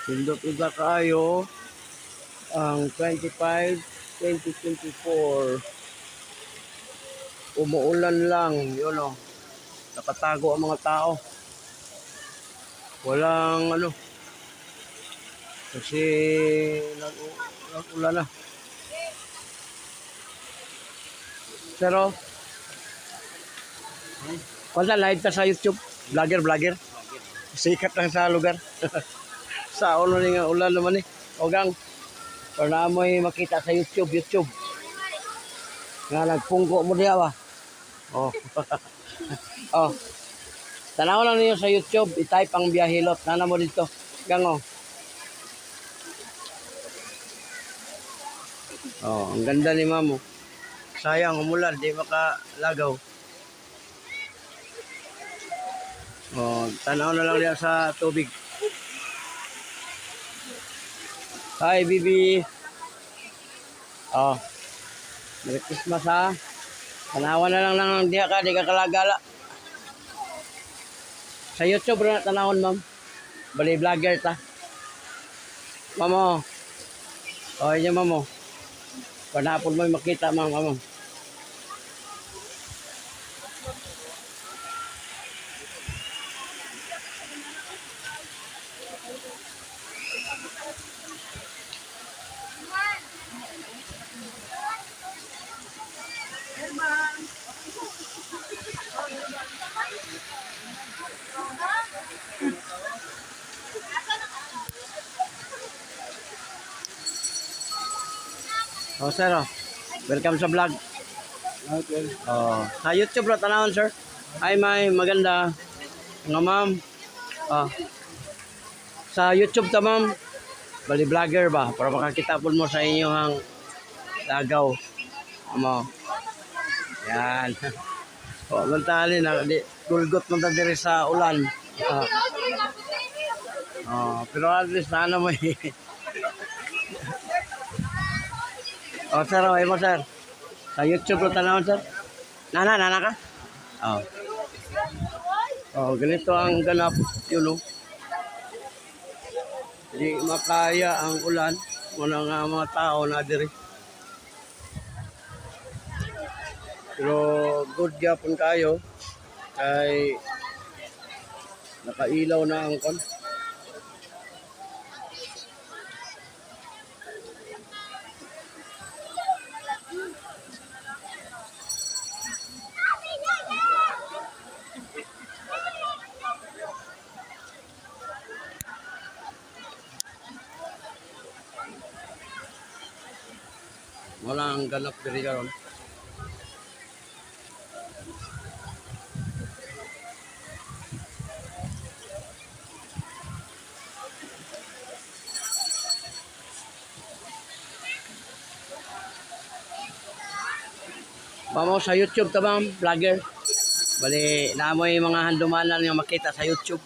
Pindot uga kaayo ang 25, 2024. Umuulan lang, yun o. Nakatago ang mga tao. Walang ano. Kasi nag-ulan na. Pero, kung live ka sa YouTube, vlogger. Sikat lang sa lugar. Sa ulo nga ulan naman eh. Ogang, para mo'y makita sa YouTube. Nga nagpungko mo diya ba? Oh. Oh. Tanaw lang niyo sa YouTube, i-type ang biyahilot. Nana mo dito. Gango. Oh, ang ganda ni Mamo. Sayang umulan, di makalagaw. Oh, tanaw na lang diya sa tubig. Hi, Bibi. Oh. Merry Christmas ha. Tanawan na lang diya ka, di ka kalagala. Sa YouTube na tanawon, ma'am. Bali vlogger ta. Mamo. Oh, yun mamo. Panapon mo makita, ma'am, mamo. Oh, sir, oh. Welcome sa vlog. Okay. Oh, sa YouTube na tanawon, sir. Hi, may maganda. Nga, ma'am. Oh. Sa YouTube ta, ma'am. Bali vlogger ba? Para makakita po mo sa inyong lagaw. Amo. Yan. Oh, mantali na. Gulgot mo ta diri sa ulan. Oh. Oh, pero at least na ano mo eh. Oh, sir, oh, mo, sir. Sa YouTube na tanawon, sir. Nana ka? Oh. Oh, ganito ang ganap, yun, know. Hindi makaya ang ulan. Muna nga mga tao na diri. Pero good gapon kayo. Kay nakailaw na ang kon. Wala ang ganap diri karon. Mamo sa YouTube ta, ma'am, vlogger. Bali, naamoy mga handumanan nga makita sa YouTube.